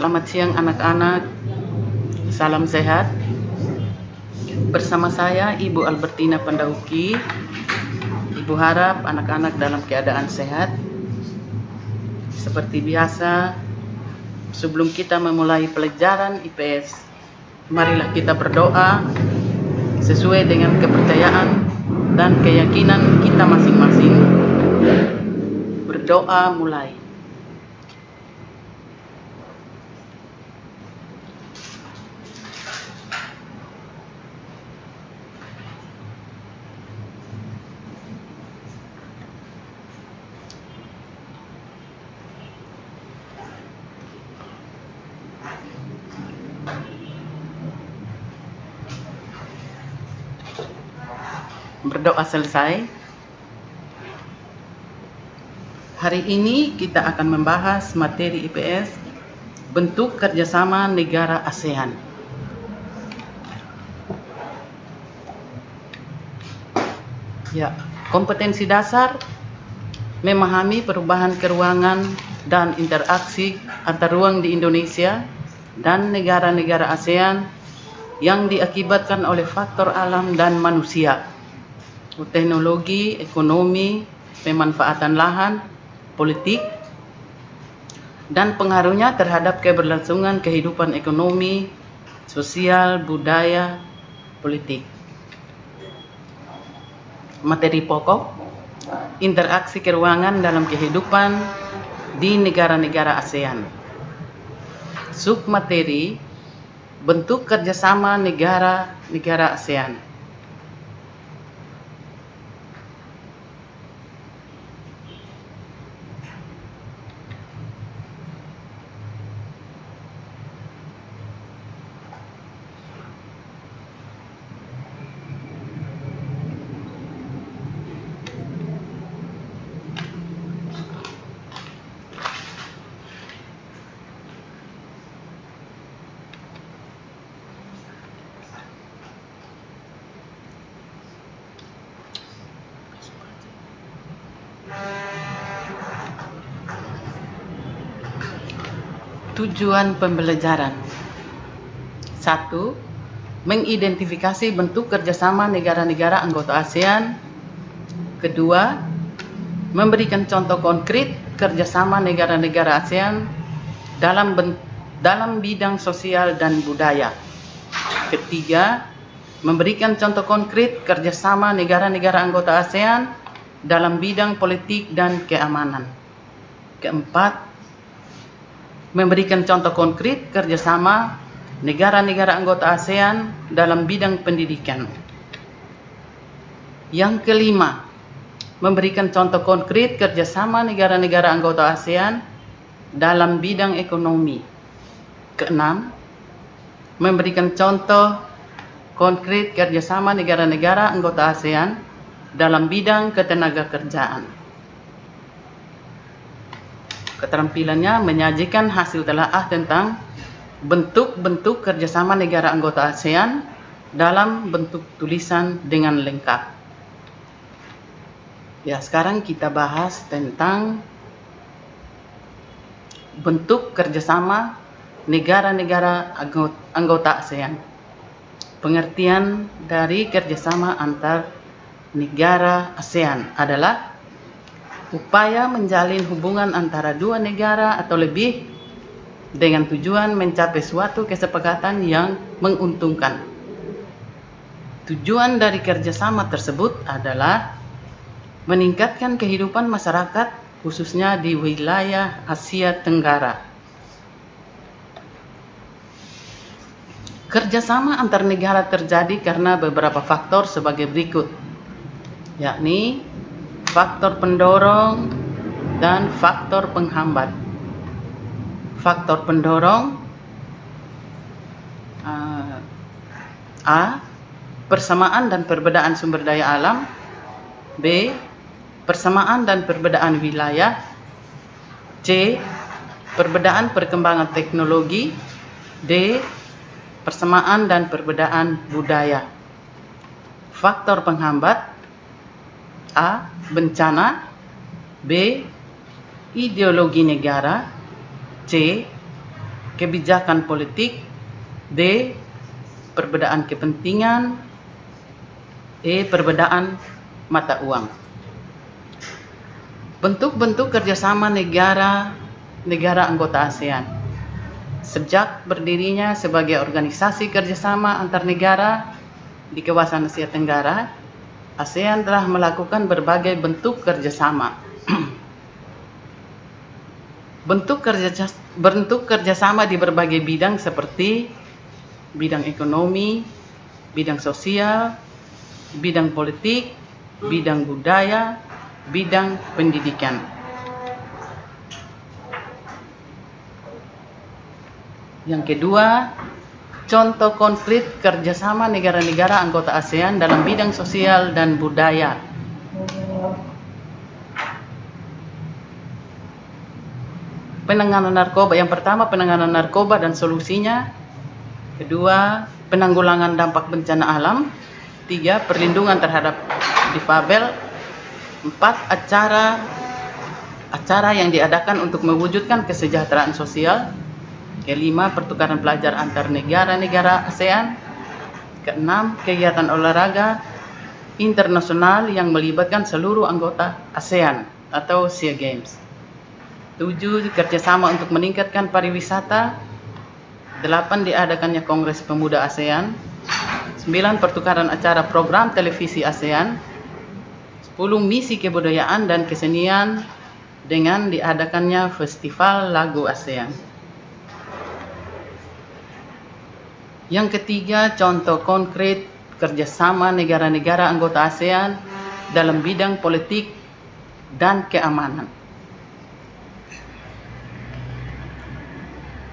Selamat siang anak-anak, salam sehat. Bersama saya Ibu Albertina Pandauki. Ibu harap anak-anak dalam keadaan sehat. Seperti biasa, sebelum kita memulai pelajaran IPS, marilah kita berdoa sesuai dengan kepercayaan dan keyakinan kita masing-masing. Berdoa mulai. Berdoa selesai. Hari ini kita akan membahas materi IPS bentuk kerjasama negara ASEAN. Ya, kompetensi dasar memahami perubahan keruangan dan interaksi antar ruang di Indonesia dan negara-negara ASEAN yang diakibatkan oleh faktor alam dan manusia. Teknologi, ekonomi, pemanfaatan lahan, politik, dan pengaruhnya terhadap keberlangsungan kehidupan ekonomi, sosial, budaya, politik. Materi pokok, interaksi keruangan dalam kehidupan di negara-negara ASEAN. Submateri, bentuk kerjasama negara-negara ASEAN. Tujuan pembelajaran. 1. Mengidentifikasi bentuk kerjasama negara-negara anggota ASEAN. 2. Memberikan contoh konkret kerjasama negara-negara ASEAN dalam bidang sosial dan budaya. 3. Memberikan contoh konkret kerjasama negara-negara anggota ASEAN dalam bidang politik dan keamanan. 4. Memberikan contoh konkret kerjasama negara-negara anggota ASEAN dalam bidang pendidikan. Yang kelima, memberikan contoh konkret kerjasama negara-negara anggota ASEAN dalam bidang ekonomi. Keenam, memberikan contoh konkret kerjasama negara-negara anggota ASEAN dalam bidang ketenagakerjaan. Keterampilannya menyajikan hasil telaah tentang bentuk-bentuk kerjasama negara anggota ASEAN dalam bentuk tulisan dengan lengkap. Ya, sekarang kita bahas tentang bentuk kerjasama negara-negara anggota ASEAN. Pengertian dari kerjasama antar negara ASEAN adalah upaya menjalin hubungan antara dua negara atau lebih dengan tujuan mencapai suatu kesepakatan yang menguntungkan. Tujuan dari kerjasama tersebut adalah meningkatkan kehidupan masyarakat khususnya di wilayah Asia Tenggara. Kerjasama antar negara terjadi karena beberapa faktor sebagai berikut, yakni faktor pendorong dan faktor penghambat. Faktor pendorong A. Persamaan dan perbedaan sumber daya alam. B. Persamaan dan perbedaan wilayah. C. Perbedaan perkembangan teknologi. D. Persamaan dan perbedaan budaya. Faktor penghambat A. Bencana. B. Ideologi negara. C. kebijakan politik. D. Perbedaan kepentingan. E. Perbedaan mata uang. Bentuk-bentuk kerjasama negara anggota ASEAN. Sejak berdirinya sebagai organisasi kerjasama antar negara di kawasan Asia Tenggara, ASEAN telah melakukan berbagai bentuk kerjasama. Bentuk kerjasama di berbagai bidang seperti bidang ekonomi, bidang sosial, bidang politik, bidang budaya, bidang pendidikan. Yang kedua, contoh konkret kerjasama negara-negara anggota ASEAN dalam bidang sosial dan budaya. Penanganan narkoba. Yang pertama, penanganan narkoba dan solusinya. Kedua, penanggulangan dampak bencana alam. 3, perlindungan terhadap difabel. 4, acara yang diadakan untuk mewujudkan kesejahteraan sosial. Kelima, pertukaran pelajar antar negara-negara ASEAN. Keenam, kegiatan olahraga internasional yang melibatkan seluruh anggota ASEAN atau SEA Games. 7, kerjasama untuk meningkatkan pariwisata. 8, diadakannya Kongres Pemuda ASEAN. 9, pertukaran acara program televisi ASEAN. 10, misi kebudayaan dan kesenian dengan diadakannya Festival Lagu ASEAN. Yang ketiga, contoh konkret kerjasama negara-negara anggota ASEAN dalam bidang politik dan keamanan.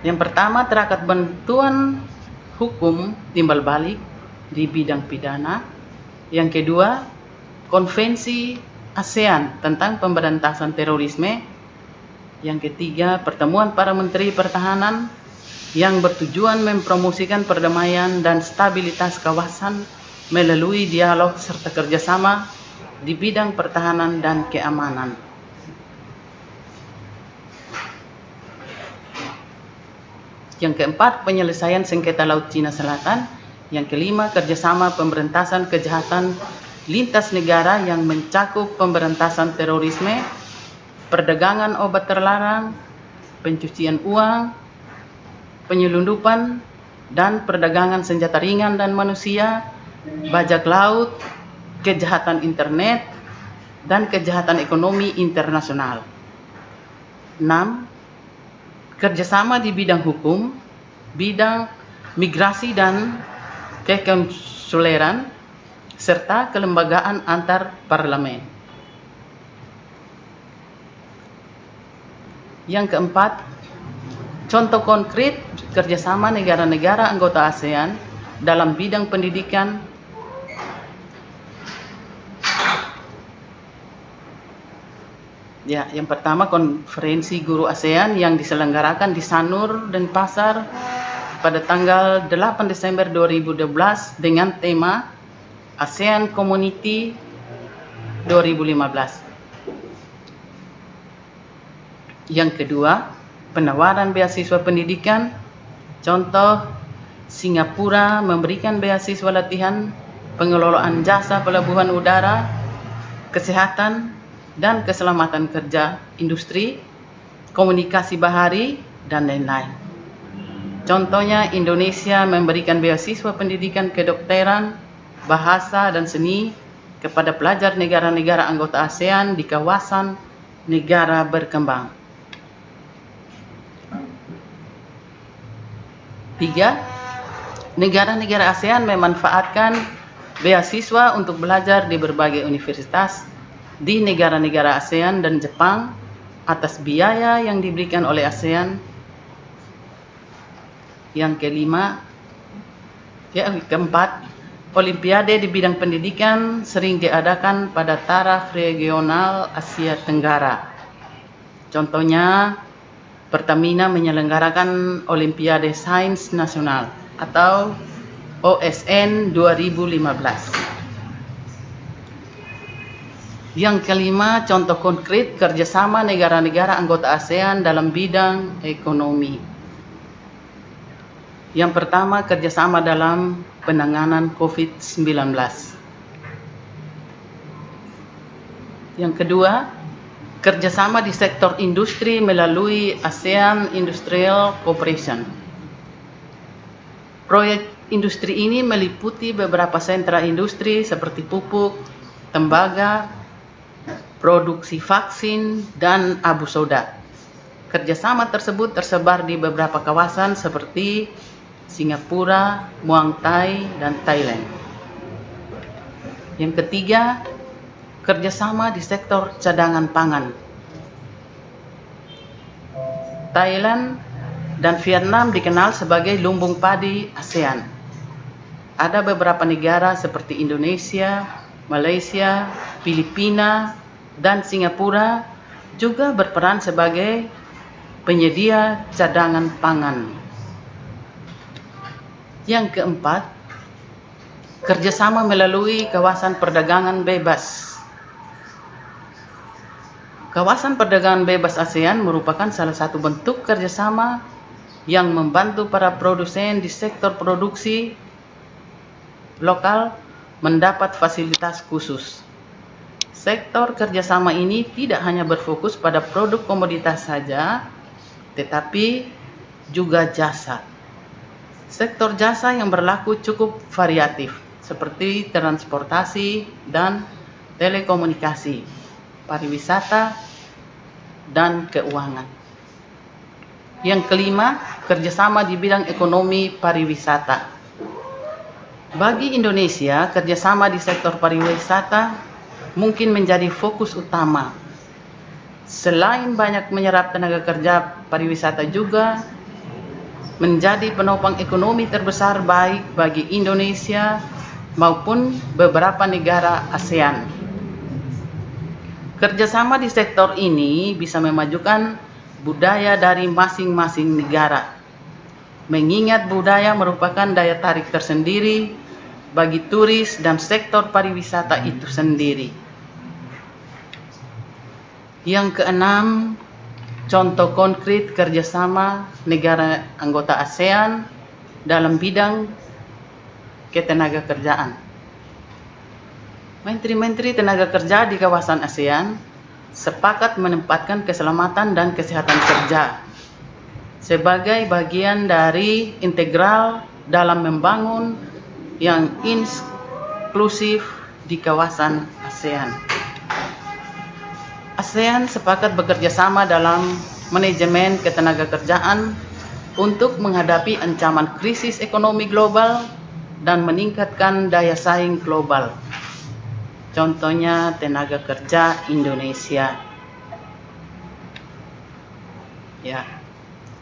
Yang pertama, terkait bantuan hukum timbal balik di bidang pidana. Yang kedua, Konvensi ASEAN tentang pemberantasan terorisme. Yang ketiga, pertemuan para menteri pertahanan yang bertujuan mempromosikan perdamaian dan stabilitas kawasan melalui dialog serta kerjasama di bidang pertahanan dan keamanan. Yang keempat, penyelesaian sengketa Laut Cina Selatan. Yang kelima, kerjasama pemberantasan kejahatan lintas negara yang mencakup pemberantasan terorisme, perdagangan obat terlarang, pencucian uang, penyelundupan dan perdagangan senjata ringan dan manusia, bajak laut, kejahatan internet, dan kejahatan ekonomi internasional. 6. Kerjasama di bidang hukum, bidang migrasi dan kekonsuleran, serta kelembagaan antar parlemen. Yang keempat, contoh konkret kerjasama negara-negara anggota ASEAN dalam bidang pendidikan. Ya, yang pertama, konferensi guru ASEAN yang diselenggarakan di Sanur, Denpasar pada tanggal 8 Desember 2012 dengan tema ASEAN Community 2015. Yang kedua, penawaran beasiswa pendidikan. Contoh, Singapura memberikan beasiswa latihan pengelolaan jasa pelabuhan udara, kesehatan dan keselamatan kerja, industri, komunikasi bahari, dan lain-lain. Contohnya, Indonesia memberikan beasiswa pendidikan kedokteran, bahasa, dan seni kepada pelajar negara-negara anggota ASEAN di kawasan negara berkembang. 3. Negara-negara ASEAN memanfaatkan beasiswa untuk belajar di berbagai universitas di negara-negara ASEAN dan Jepang atas biaya yang diberikan oleh ASEAN. Yang keempat, Olimpiade di bidang pendidikan sering diadakan pada taraf regional Asia Tenggara. Contohnya, Pertamina menyelenggarakan Olimpiade Sains Nasional atau OSN 2015. Yang kelima, contoh konkret kerjasama negara-negara anggota ASEAN dalam bidang ekonomi. Yang pertama, kerjasama dalam penanganan COVID-19. Yang kedua, kerjasama di sektor industri melalui ASEAN Industrial Cooperation. Proyek industri ini meliputi beberapa sentra industri seperti pupuk, tembaga, produksi vaksin, dan abu soda. Kerjasama tersebut tersebar di beberapa kawasan seperti Singapura, Muang Thai, dan Thailand. Yang ketiga, kerjasama di sektor cadangan pangan. Thailand dan Vietnam dikenal sebagai lumbung padi ASEAN. Ada beberapa negara seperti Indonesia, Malaysia, Filipina, dan Singapura juga berperan sebagai penyedia cadangan pangan. Yang keempat, kerjasama melalui kawasan perdagangan bebas. Kawasan perdagangan bebas ASEAN merupakan salah satu bentuk kerjasama yang membantu para produsen di sektor produksi lokal mendapat fasilitas khusus. Sektor kerjasama ini tidak hanya berfokus pada produk komoditas saja, tetapi juga jasa. Sektor jasa yang berlaku cukup variatif, seperti transportasi dan telekomunikasi, pariwisata, dan keuangan. Yang kelima, kerjasama di bidang ekonomi pariwisata. Bagi Indonesia, kerjasama di sektor pariwisata mungkin menjadi fokus utama. Selain banyak menyerap tenaga kerja, pariwisata juga menjadi penopang ekonomi terbesar baik bagi Indonesia maupun beberapa negara ASEAN. Kerjasama di sektor ini bisa memajukan budaya dari masing-masing negara, mengingat budaya merupakan daya tarik tersendiri bagi turis dan sektor pariwisata itu sendiri. Yang keenam, contoh konkret kerjasama negara anggota ASEAN dalam bidang ketenaga kerjaan. Menteri-menteri tenaga kerja di kawasan ASEAN sepakat menempatkan keselamatan dan kesehatan kerja sebagai bagian dari integral dalam membangun yang inklusif di kawasan ASEAN. ASEAN sepakat bekerja sama dalam manajemen ketenaga kerjaan untuk menghadapi ancaman krisis ekonomi global dan meningkatkan daya saing global. Contohnya tenaga kerja Indonesia. Ya.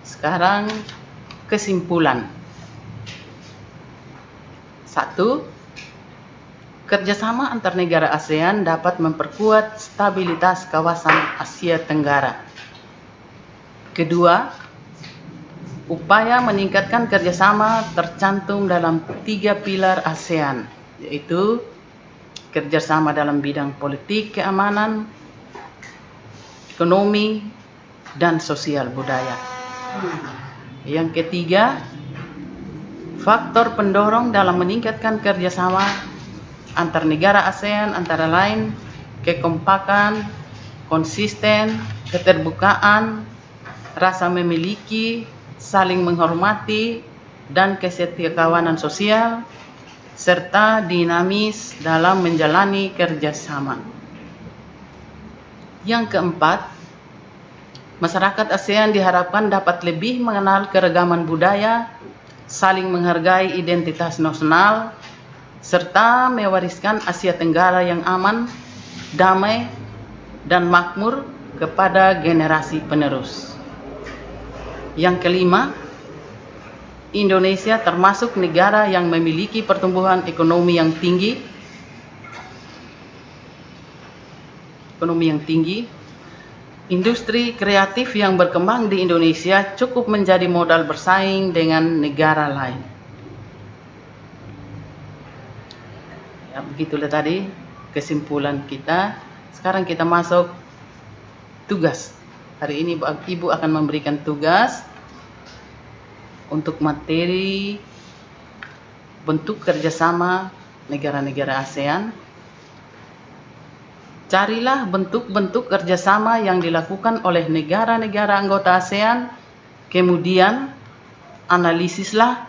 Sekarang kesimpulan. 1. Kerjasama antar negara ASEAN dapat memperkuat stabilitas kawasan Asia Tenggara. Kedua, upaya meningkatkan kerjasama tercantum dalam 3 pilar ASEAN, yaitu kerjasama dalam bidang politik, keamanan, ekonomi, dan sosial budaya. Yang ketiga, faktor pendorong dalam meningkatkan kerjasama antar negara ASEAN antara lain kekompakan, konsisten, keterbukaan, rasa memiliki, saling menghormati, dan kesetiakawanan sosial, serta dinamis dalam menjalani kerjasama. Yang keempat, masyarakat ASEAN diharapkan dapat lebih mengenal keragaman budaya, saling menghargai identitas nasional, serta mewariskan Asia Tenggara yang aman, damai, dan makmur kepada generasi penerus. Yang kelima, Indonesia termasuk negara yang memiliki pertumbuhan ekonomi yang tinggi. Industri kreatif yang berkembang di Indonesia cukup menjadi modal bersaing dengan negara lain. Ya, begitulah tadi kesimpulan kita. Sekarang kita masuk tugas. Hari ini Ibu akan memberikan tugas untuk materi bentuk kerjasama negara-negara ASEAN. Carilah bentuk-bentuk kerjasama yang dilakukan oleh negara-negara anggota ASEAN, kemudian analisislah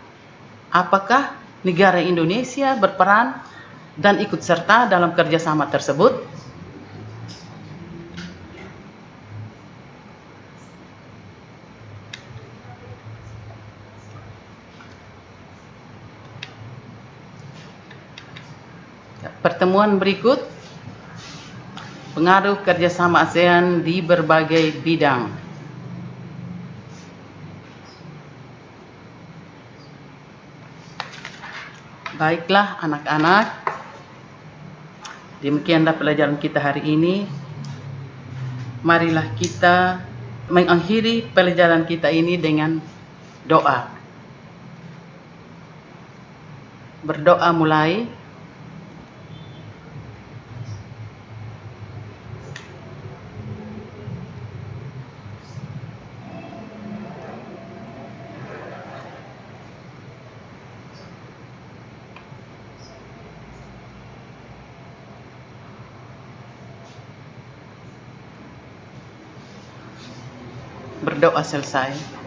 apakah negara Indonesia berperan dan ikut serta dalam kerjasama tersebut. Pertemuan berikut, pengaruh kerjasama ASEAN di berbagai bidang. Baiklah anak-anak, demikianlah pelajaran kita hari ini. Marilah kita mengakhiri pelajaran kita ini dengan doa. Berdoa mulai. Berdoa selesai.